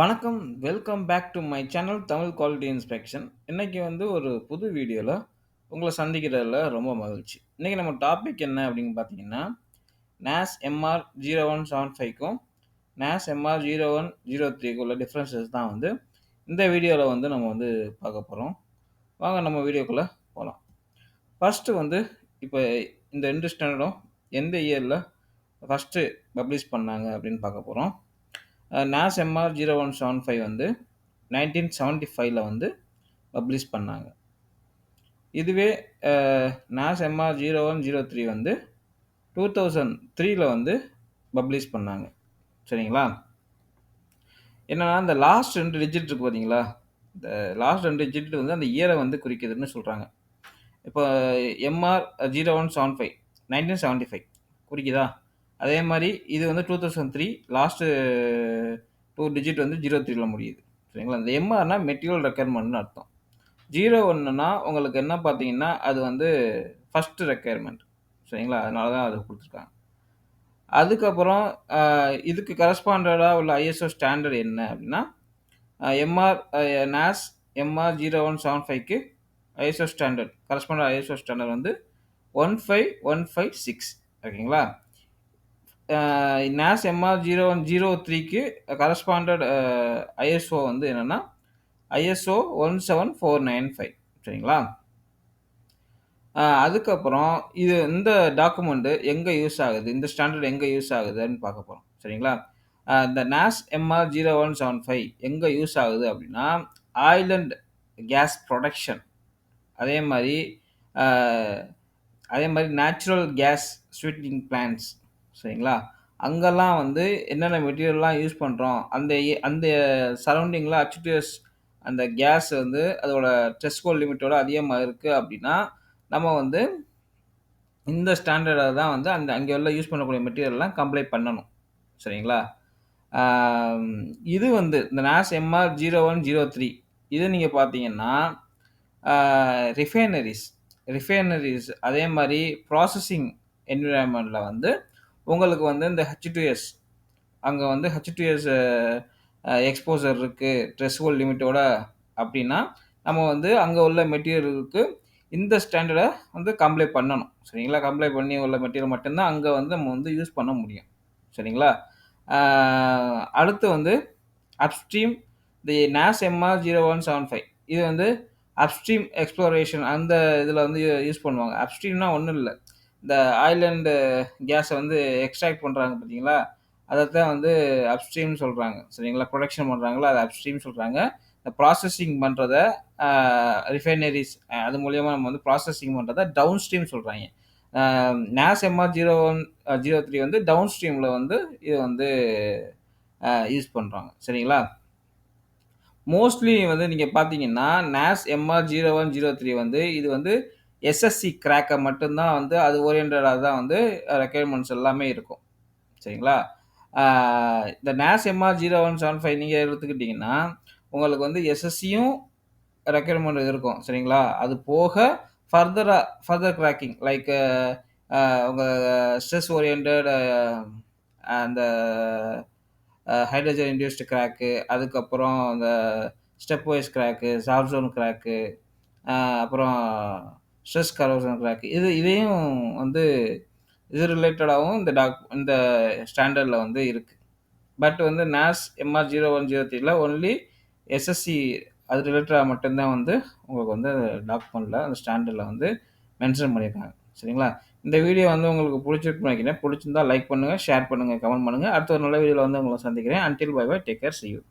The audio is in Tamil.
வணக்கம். Welcome back to my channel Tamil quality inspection. இன்னைக்கு ஒரு புது வீடியோல உங்கள சந்திக்கிறதுல ரொம்ப மகிழ்ச்சி. இன்னைக்கு நம்ம டாபிக் என்ன அப்படின்னு பார்த்தீங்கன்னா, NAS MR0175க்கும் NAS MR0103க்கும் உள்ள டிஃபரன்ஸஸ் தான் இந்த வீடியோல நம்ம பார்க்க போறோம். வாங்க நம்ம வீடியோக்குள்ள போலாம். ஃபர்ஸ்ட்டு இப்ப இந்த 2 ஸ்டாண்டர்டும் எந்த இயர்ல ஃபர்ஸ்ட்டு பப்ளிஷ் பண்ணாங்க அப்படின்னு பார்க்க போறோம். NAS MR0175 1975ல பப்ளிஷ் பண்ணாங்க. இதுவே அ NAS MR0103 2003ல பப்ளிஷ் பண்ணாங்க. சரிங்களா? என்னன்னா, இந்த லாஸ்ட் 2 டிஜிட் இருக்கு பார்த்தீங்களா? இந்த லாஸ்ட் 2 டிஜிட் அந்த இயர குறிக்குதுன்னு சொல்றாங்க. இப்போ MR0175 1975 குறிக்குதா? அதே மாரி இது 2003 லாஸ்ட்டு 2 டிஜிட் 03ல முடியுது. சரிங்களா? இந்த எம்ஆர்னா மெட்டீரியல் ரெக்யர்மென்ட்னு அர்த்தம். 01னா உங்களுக்கு என்ன பார்த்தீங்கன்னா, அது ஃபர்ஸ்ட் ரெக்யர்மென்ட். சரிங்களா? அதனால தான் அது குடுத்துருக்காங்க. அதுக்கப்புறம் அ இதுக்கு கரஸ்பாண்டடா உள்ள ஐஎஸ்ஓ ஸ்டாண்டர்ட் என்ன அப்டின்னா, எம்ஆர் NAS MR0175க்கு ISO standard corresponded ISO standard 15156 ஓகேங்களா? NAS MR0103க்கு கரஸ்பாண்டட் ஐஎஸ்ஓ என்னன்னா, ISO 17495 சரிங்களா? அதுக்கப்புறம் இந்த டாக்குமெண்ட் எங்க யூஸ் ஆகுது? இந்த ஸ்டாண்டர்ட் எங்க யூஸ் ஆகுதுன்னு பார்க்க போறோம். சரிங்களா? இந்த NAS MR0175 எங்க யூஸ் ஆகுது அப்டின்னா, ஆயில் அண்ட் கேஸ் புரொடக்ஷன் அதே மாரி அ அதே மாரி நேச்சுரல் கேஸ் ஸ்வீட்டனிங் பிளான்ட்ஸ் சரிங்களா? அங்கலாம் என்னென்ன மெட்டீரியல்லாம் யூஸ் பண்றோம், அந்த சரவுண்டிங்ல அச்சுட்டஸ் அந்த கேஸ் அதோட த்ரெஷ்ஹோல்ட் லிமிட்டோட அதிகமா இருக்கு அப்டின்னா, நம்ம இந்த ஸ்டாண்டர்ட தான் அங்க உள்ள யூஸ் பண்ணக்கூடிய மெட்டீரியல்லாம் கம்ப்ளை பண்ணணும். சரிங்களா? ஆம் இது இந்த NAS MR0103 இது நீங்க பார்த்தீங்கன்னா, ஆ ரிஃபைனரீஸ் ரிஃபைனரீஸ் அதே மாரி ப்ராசஸிங் என்வைரன்மென்ட்ல உங்களுக்கு இந்த H2S அங்க H2S எக்ஸ்போஷர் இருக்கு. த்ரெஷ்ஹோல்ட் லிமிட்டோட அப்டின்னா, நம்ம அங்க உள்ள மெட்டீரியலுக்கு இந்த ஸ்டாண்டர்ட கம்ப்ளை பண்ணணும். சரிங்களா? கம்ப்ளை பண்ணி உள்ள மெட்டீரியல் மட்டும் தான் அங்க நம்ம யூஸ் பண்ண முடியும். சரிங்களா? ஆ அடுத்து அப்ஸ்ட்ரீம் தி NAS MR0175 இது அப்ஸ்ட்ரீம் எக்ஸ்ப்ளோரேஷன் அந்த இதுல யூஸ் பண்ணுவாங்க. அப்ஸ்ட்ரீம்னா ஒண்ணும் இல்ல. இந்த ஆயில் அண்ட் கேஸ எக்ஸ்ட்ராக்ட் பண்றாங்க பார்த்தீங்களா? அதத்தான் அப்ஸ்ட்ரீம்னு சொல்றாங்க. சரிங்களா? புரொடக்ஷன் பண்றாங்கல்ல, அத அப்ஸ்ட்ரீம்னு சொல்றாங்க. இந்த ப்ராசஸிங் பண்றத அ ரிஃபைனரீஸ் அது மூலியமா நம்ம ப்ராசஸிங் பண்றத டவுன் ஸ்ட்ரீம் சொல்றாய்ங்க. அ NAS MR01 03 டவுன் ஸ்ட்ரீம்ல இது யூஸ் பண்றாங்க. சரிங்களா? மோஸ்ட்லி நீங்க பார்த்தீங்கன்னா, NAS MR0103 இது எஸ்எஸ்சி கிராக்க மட்டும் தான் அது ஓரியன்டடா தான் ரெக்யர்மென்ட்ஸ் எல்லாமே இருக்கும். சரிங்களா? ஆ இந்த NAS MR0175 நீங்க எடுத்துக்கிட்டீங்கன்னா, உங்களுக்கு எஸ்எஸ்சியும் ரெக்யர்மென்ட் இருக்கும். சரிங்களா? அது போக ஃபர்தர் கிராக்கிங் லைக் உங்க ஸ்ட்ரெஸ் ஓரியன்டட் அந்த ஹைட்ரஜன் இன்டியூஸ்டு கிராக்கு, அதுக்கப்புறம் அந்த step wise crack, soft zone crack, அப்புறம் ஸ்ட்ரெஸ் கரோஷன் கிராக்கு இதையும் இது ரிலேட்டடாவும் இந்த ஸ்டாண்டர்ட்ல இருக்கு. பட் NAS MR0103ல ஒன்லி எஸ்எஸ்சி அது ரிலேட்டடா மட்டும் தான் உங்களுக்கு டாக்குமெண்ட்ல அந்த ஸ்டாண்டர்ட்ல மென்ஷன் பண்ணியிருக்காங்க. சரிங்களா? இந்த வீடியோ உங்களுக்கு புடிச்சிருக்கும்னு நெனைக்கிறேன். புடிச்சிருந்தா லைக் பண்ணுங்க, ஷேர் பண்ணுங்க, கமெண்ட் பண்ணுங்க. அடுத்த ஒரு நல்ல வீடியோல உங்கள சந்திக்கிறேன். Until bye bye. Take care. See you.